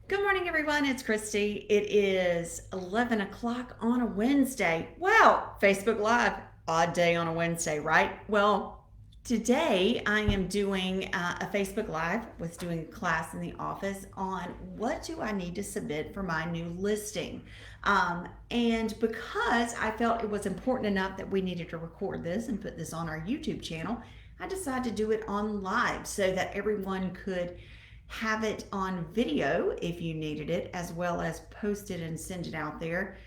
Good morning, everyone. It's Christy. It is 11 o'clock on a Wednesday. Wow, Facebook Live. Odd day on a Wednesday, right? Well, today I am doing a Facebook Live with doing a class in the office on what do I need to submit for my new listing. And because I felt it was important enough that we needed to record this and put this on our YouTube channel, I decided to do it on live so that everyone could have it on video if you needed it, as well as post it and send it out there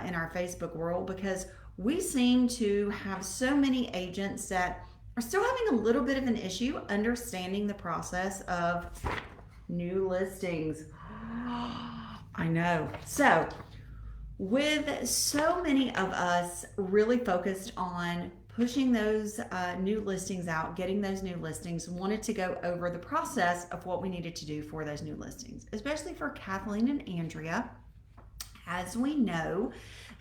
in our Facebook world, because we seem to have so many agents that are still having a little bit of an issue understanding the process of new listings. I know. So, with so many of us really focused on pushing those new listings out, getting those new listings, wanted to go over the process of what we needed to do for those new listings, especially for Kathleen and Andrea. As we know,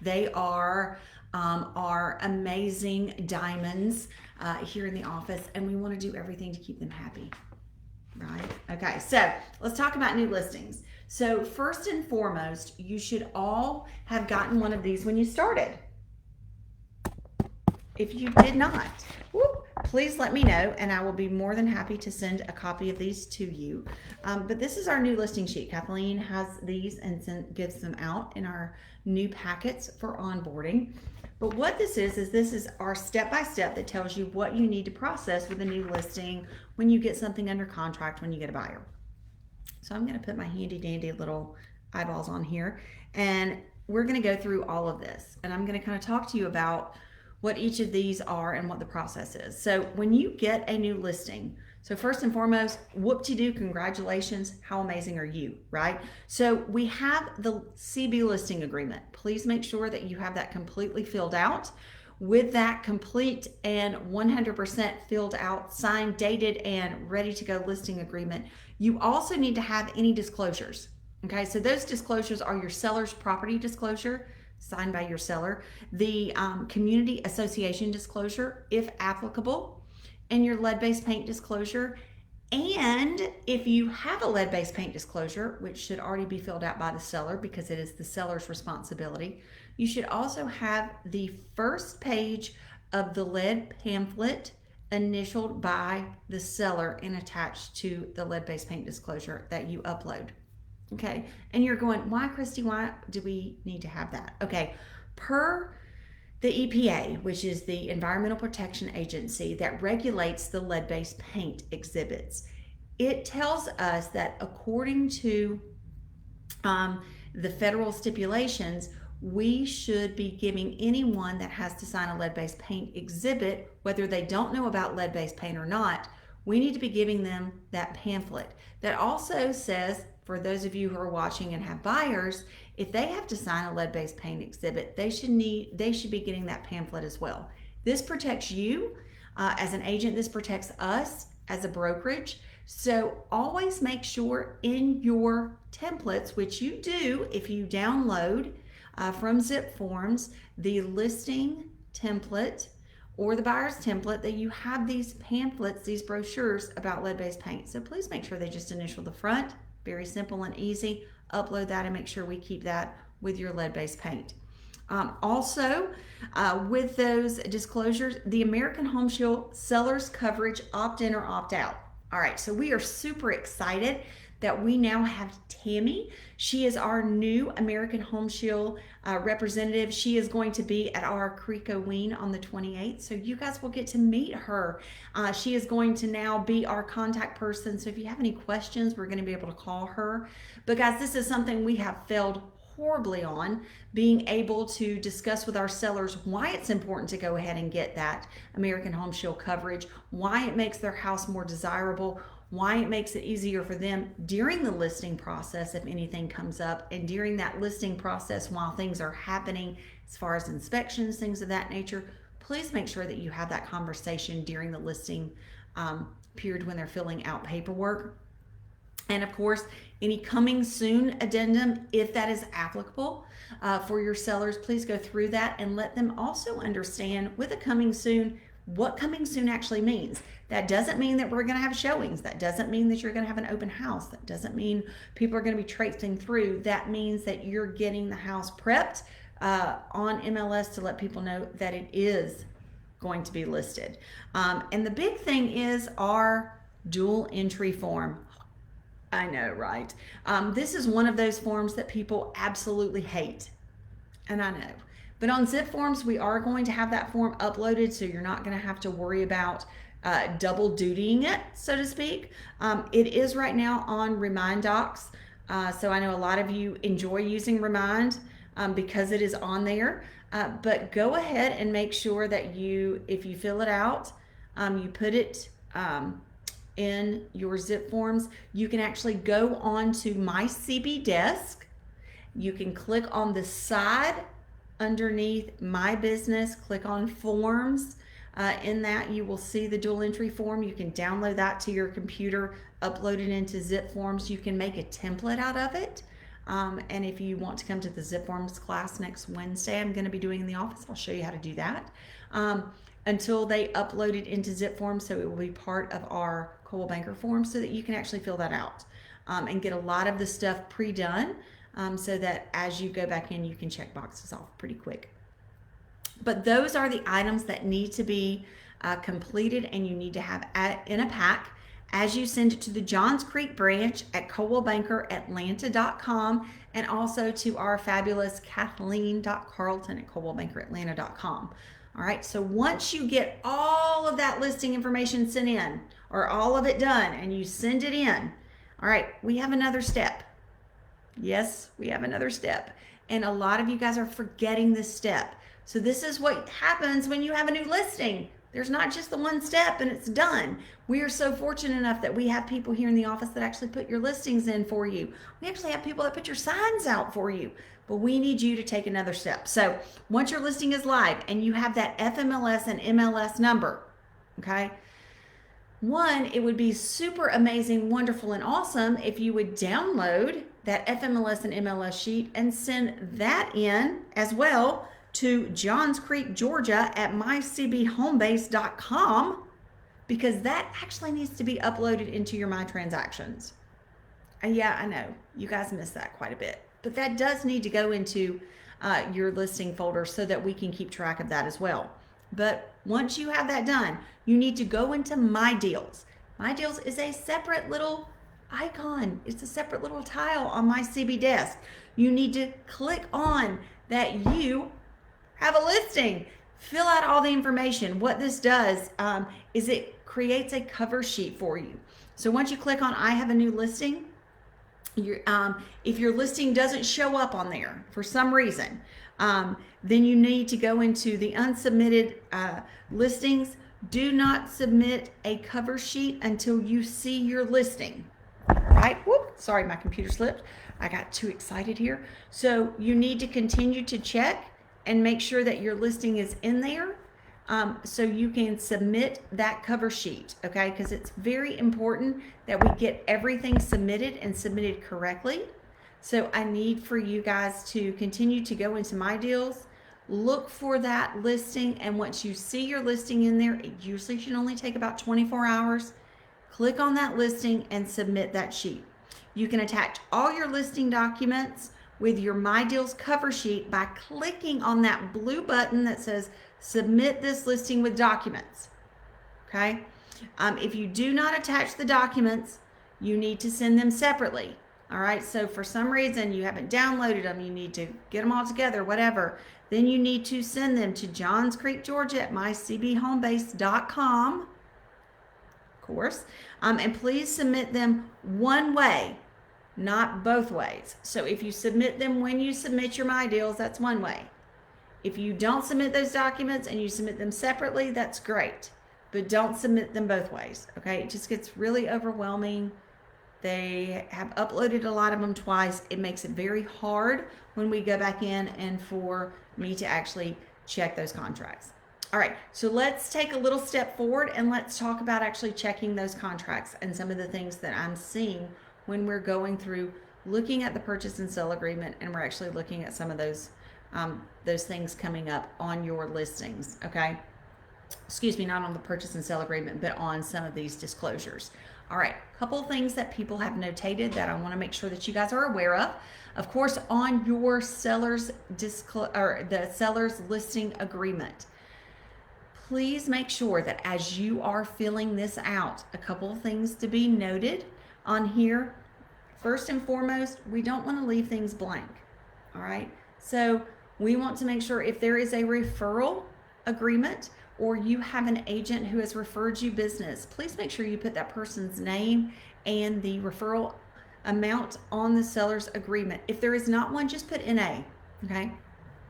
they are our amazing diamonds here in the office, and we want to do everything to keep them happy, right? Okay, so let's talk about new listings. So first and foremost, you should all have gotten one of these when you started. If you did not, please let me know, and I will be more than happy to send a copy of these to you. But this is our new listing sheet. Kathleen has these and gives them out in our new packets for onboarding. But what this is our step-by-step that tells you what you need to process with a new listing when you get something under contract, when you get a buyer. So I'm going to put my handy dandy little eyeballs on here, and we're going to go through all of this, and I'm going to kind of talk to you about what each of these are and what the process is. So when you get a new listing, so first and foremost, whoop-de-doo, congratulations, how amazing are you, right? So we have the CB listing agreement. Please make sure that you have that completely filled out. With that complete and 100% filled out, signed, dated, and ready to go listing agreement, you also need to have any disclosures. Okay, so those disclosures are your seller's property disclosure, signed by your seller, the community association disclosure, if applicable, and your lead-based paint disclosure. And if you have a lead-based paint disclosure, which should already be filled out by the seller because it is the seller's responsibility, you should also have the first page of the lead pamphlet initialed by the seller and attached to the lead-based paint disclosure that you upload. Okay, and you're going, why, Christy, why do we need to have that? Okay, per the EPA, which is the Environmental Protection Agency that regulates the lead-based paint exhibits, it tells us that according to the federal stipulations, we should be giving anyone that has to sign a lead-based paint exhibit, whether they don't know about lead-based paint or not, we need to be giving them that pamphlet. That also says, for those of you who are watching and have buyers, if they have to sign a lead-based paint exhibit, they should be getting that pamphlet as well. This protects you as an agent. This protects us as a brokerage. So always make sure in your templates, which you do if you download from Zip Forms, the listing template or the buyer's template, that you have these pamphlets, these brochures about lead-based paint. So please make sure they just initial the front. Very simple and easy. Upload that and make sure we keep that with your lead-based paint. Also, with those disclosures, the American Home Shield seller's coverage opt-in or opt-out. All right, so we are super excited that we now have Tammy. She is our new American Home Shield representative. She is going to be at our Creekoween on the 28th, so you guys will get to meet her. She is going to now be our contact person, so if you have any questions, we're going to be able to call her. But guys, this is something we have failed horribly on, being able to discuss with our sellers why it's important to go ahead and get that American Home Shield coverage, why it makes their house more desirable, why it makes it easier for them during the listing process if anything comes up, and during that listing process while things are happening as far as inspections, things of that nature. Please make sure that you have that conversation during the listing period when they're filling out paperwork. And of course, any coming soon addendum, if that is applicable for your sellers, please go through that and let them also understand with a coming soon, what coming soon actually means. That doesn't mean that we're going to have showings. That doesn't mean that you're going to have an open house. That doesn't mean people are going to be traipsing through. That means that you're getting the house prepped on MLS to let people know that it is going to be listed. And the big thing is our dual entry form. I know, right? This is one of those forms that people absolutely hate. And I know. But on zip forms, we are going to have that form uploaded, so you're not going to have to worry about double dutying it, so to speak. It is right now on Remind Docs. So I know a lot of you enjoy using Remind because it is on there. But go ahead and make sure that if you fill it out, you put it in your zip forms. You can actually go on to My CB Desk. You can click on the side underneath My Business, click on Forms. In that, you will see the dual entry form. You can download that to your computer, upload it into zip forms. You can make a template out of it. And if you want to come to the zip forms class next Wednesday, I'm going to be doing in the office. I'll show you how to do that. Until they upload it into zip forms, so it will be part of our Coldwell Banker form, so that you can actually fill that out and get a lot of the stuff pre-done, so that as you go back in, you can check boxes off pretty quick. But those are the items that need to be completed, and you need to have in a pack as you send it to the Johns Creek branch at ColdwellBankerAtlanta.com, and also to our fabulous Kathleen.Carlton at ColdwellBankerAtlanta.com. All right, so once you get all of that listing information sent in, or all of it done, and you send it in, all right, we have another step. Yes, we have another step. And a lot of you guys are forgetting this step. So this is what happens when you have a new listing. There's not just the one step and it's done. We are so fortunate enough that we have people here in the office that actually put your listings in for you. We actually have people that put your signs out for you. But we need you to take another step. So once your listing is live and you have that FMLS and MLS number, okay? One, it would be super amazing, wonderful, and awesome if you would download that FMLS and MLS sheet and send that in as well to Johns Creek, Georgia at mycbhomebase.com, because that actually needs to be uploaded into your My Transactions. And yeah, I know you guys miss that quite a bit, but that does need to go into your listing folder so that we can keep track of that as well. But once you have that done, you need to go into My Deals. My Deals is a separate little icon. It's a separate little tile on My CB Desk. You need to click on that you have a listing. Fill out all the information. What this does is it creates a cover sheet for you. So once you click on I have a new listing, if your listing doesn't show up on there for some reason, then you need to go into the unsubmitted listings. Do not submit a cover sheet until you see your listing. Right? Whoop, sorry, my computer slipped. I got too excited here. So you need to continue to check and make sure that your listing is in there, so you can submit that cover sheet, okay? Because it's very important that we get everything submitted and submitted correctly. So I need for you guys to continue to go into My Deals, look for that listing, and once you see your listing in there, it usually should only take about 24 hours. Click on that listing and submit that sheet. You can attach all your listing documents with your My Deals cover sheet by clicking on that blue button that says submit this listing with documents. Okay? If you do not attach the documents, you need to send them separately. All right, so for some reason you haven't downloaded them, you need to get them all together, whatever, then you need to send them to Johns Creek, Georgia at mycbhomebase.com, of course, and please submit them one way, not both ways. So if you submit them when you submit your My Deals, that's one way. If you don't submit those documents and you submit them separately, that's great, but don't submit them both ways, okay? It just gets really overwhelming. They have uploaded a lot of them twice. It makes it very hard when we go back in and for me to actually check those contracts. All right, so let's take a little step forward and let's talk about actually checking those contracts and some of the things that I'm seeing when we're going through looking at the purchase and sale agreement, and we're actually looking at some of those things coming up on your listings, okay? excuse me, not on the purchase and sale agreement, but on some of these disclosures. All right, a couple of things that people have notated that I want to make sure that you guys are aware of. Of course, on your seller's the seller's listing agreement, please make sure that as you are filling this out, a couple of things to be noted on here. First and foremost, we don't want to leave things blank. All right, so we want to make sure if there is a referral agreement or you have an agent who has referred you business, please make sure you put that person's name and the referral amount on the seller's agreement. If there is not one, just put NA, okay?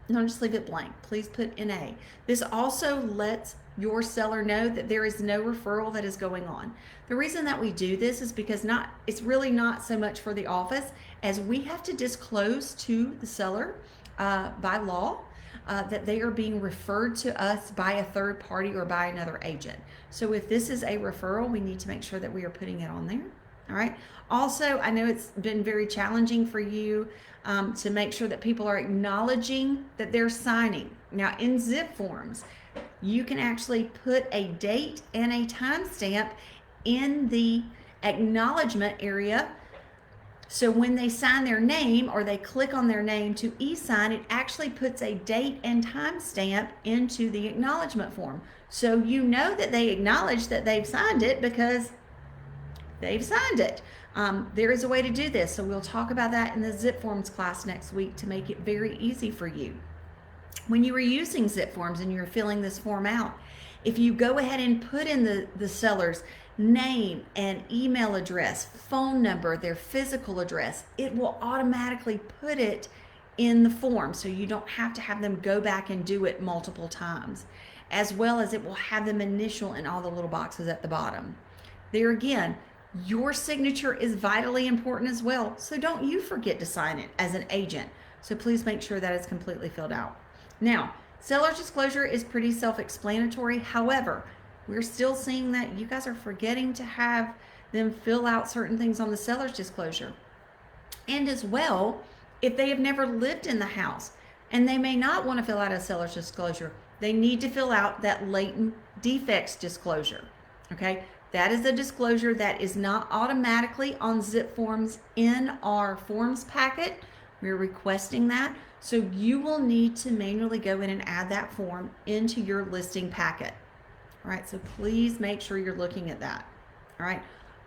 Don't just leave it blank. Please put NA. This also lets your seller know that there is no referral that is going on. The reason that we do this is because it's really not so much for the office as we have to disclose to the seller by law that they are being referred to us by a third party or by another agent. So if this is a referral, we need to make sure that we are putting it on there. All right. Also, I know it's been very challenging for you to make sure that people are acknowledging that they're signing. Now, in zip forms, you can actually put a date and a timestamp in the acknowledgement area. So when they sign their name or they click on their name to e-sign, it actually puts a date and timestamp into the acknowledgement form. So you know that they acknowledge that they've signed it because they've signed it. There is a way to do this, so we'll talk about that in the zip forms class next week to make it very easy for you. When you were using zip forms and you're filling this form out, if you go ahead and put in the seller's name and email address, phone number, their physical address, it will automatically put it in the form, so you don't have to have them go back and do it multiple times, as well as it will have them initial in all the little boxes at the bottom. There again, your signature is vitally important as well, so don't you forget to sign it as an agent. So please make sure that it's completely filled out. Now, seller's disclosure is pretty self-explanatory. However, we're still seeing that you guys are forgetting to have them fill out certain things on the seller's disclosure. And as well, if they have never lived in the house and they may not want to fill out a seller's disclosure, they need to fill out that latent defects disclosure. Okay, that is a disclosure that is not automatically on zip forms in our forms packet. We're requesting that. So you will need to manually go in and add that form into your listing packet. All right, so please make sure you're looking at that. All right,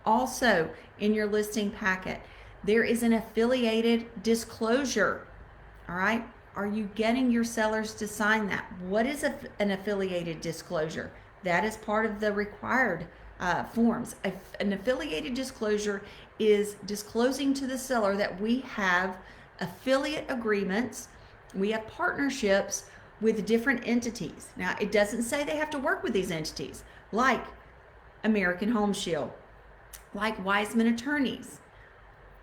also in your listing packet, there is an affiliated disclosure. All right, are you getting your sellers to sign that? What is an affiliated disclosure? That is part of the required forms. An affiliated disclosure is disclosing to the seller that we have affiliate agreements, we have partnerships with different entities. Now, it doesn't say they have to work with these entities, like American Home Shield, like Wiseman Attorneys,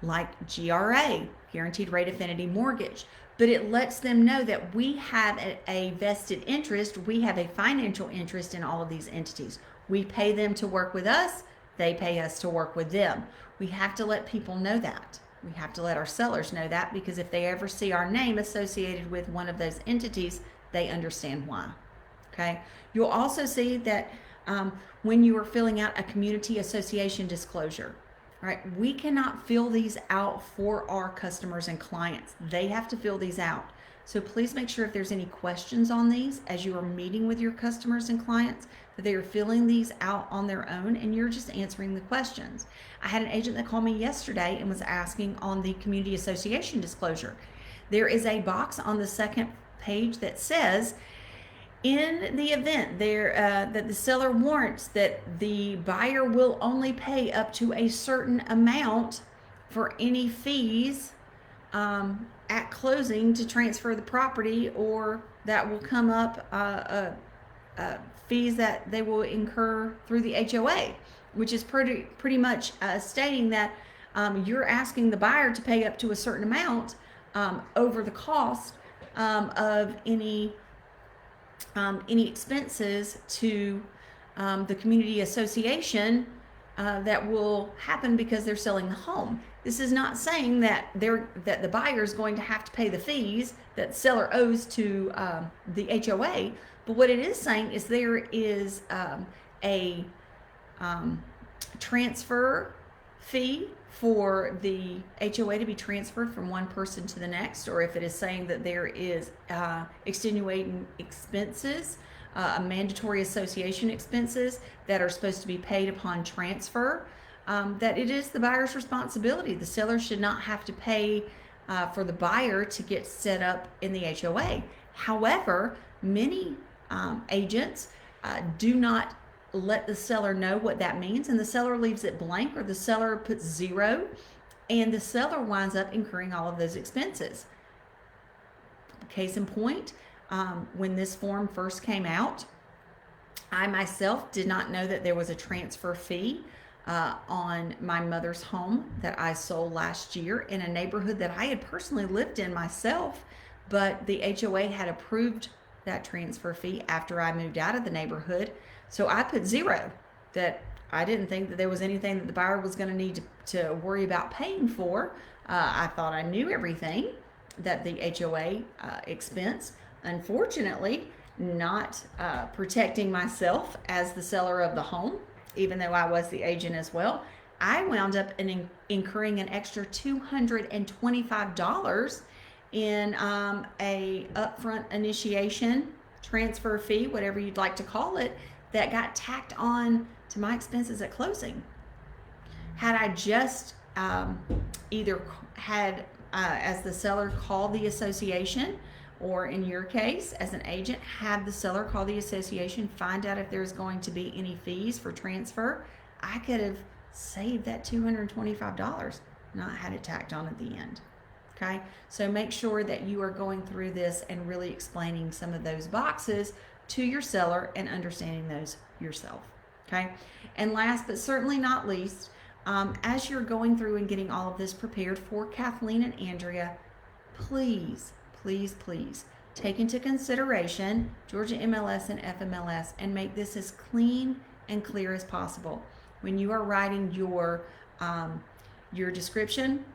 like GRA, Guaranteed Rate Affinity Mortgage. But it lets them know that we have a vested interest, we have a financial interest in all of these entities. We pay them to work with us, they pay us to work with them. We have to let people know that. We have to let our sellers know that, because if they ever see our name associated with one of those entities, they understand why. Okay. You'll also see that when you are filling out a community association disclosure, all right, we cannot fill these out for our customers and clients. They have to fill these out. So please make sure if there's any questions on these as you are meeting with your customers and clients, that they are filling these out on their own and you're just answering the questions. I had an agent that called me yesterday and was asking on the community association disclosure. There is a box on the second page that says, in the event that the seller warrants that the buyer will only pay up to a certain amount for any fees at closing to transfer the property, or that will come up fees that they will incur through the HOA, which is pretty much stating that you're asking the buyer to pay up to a certain amount over the cost of any expenses to the community association that will happen because they're selling the home. This is not saying that that the buyer is going to have to pay the fees that seller owes to the HOA, But what it is saying is there is a transfer fee for the HOA to be transferred from one person to the next, or if it is saying that there is extenuating expenses, mandatory association expenses that are supposed to be paid upon transfer, that it is the buyer's responsibility. The seller should not have to pay for the buyer to get set up in the HOA. However, many agents do not let the seller know what that means, and the seller leaves it blank, or the seller puts 0, and the seller winds up incurring all of those expenses. Case in point, when this form first came out, I myself did not know that there was a transfer fee on my mother's home that I sold last year in a neighborhood that I had personally lived in myself, but the HOA had approved that transfer fee after I moved out of the neighborhood. So I put 0, that I didn't think that there was anything that the buyer was going to need to worry about paying for. I thought I knew everything that the HOA expense. Unfortunately, not protecting myself as the seller of the home, even though I was the agent as well, I wound up incurring an extra $225 in a upfront initiation transfer fee, whatever you'd like to call it, that got tacked on to my expenses at closing. Had I just either had, as the seller, call the association, or in your case, as an agent, have the seller call the association, find out if there's going to be any fees for transfer, I could have saved that $225, not had it tacked on at the end. Okay, so make sure that you are going through this and really explaining some of those boxes to your seller and understanding those yourself. Okay, and last but certainly not least, as you're going through and getting all of this prepared for Kathleen and Andrea, please take into consideration Georgia MLS and FMLS and make this as clean and clear as possible. When you are writing your description,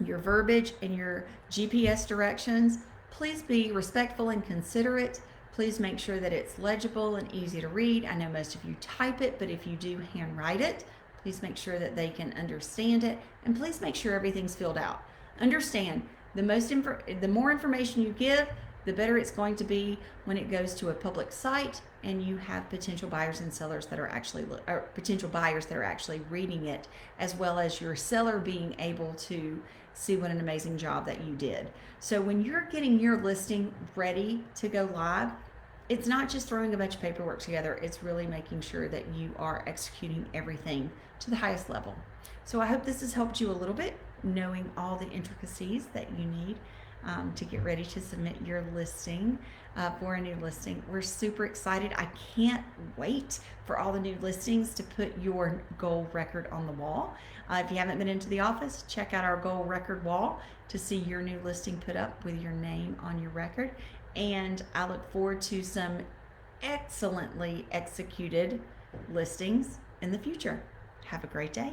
your verbiage, and your GPS directions, please be respectful and considerate. Please make sure that it's legible and easy to read. I know most of you type it, but if you do handwrite it, please make sure that they can understand it, and please make sure everything's filled out. Understand, the more information you give, the better it's going to be when it goes to a public site and you have potential buyers and sellers that are actually, or potential buyers that are actually reading it, as well as your seller being able to see what an amazing job that you did. So when you're getting your listing ready to go live, it's not just throwing a bunch of paperwork together, it's really making sure that you are executing everything to the highest level. So I hope this has helped you a little bit, knowing all the intricacies that you need to get ready to submit your listing for a new listing. We're super excited. I can't wait for all the new listings to put your goal record on the wall. If you haven't been into the office, check out our goal record wall to see your new listing put up with your name on your record. And I look forward to some excellently executed listings in the future. Have a great day.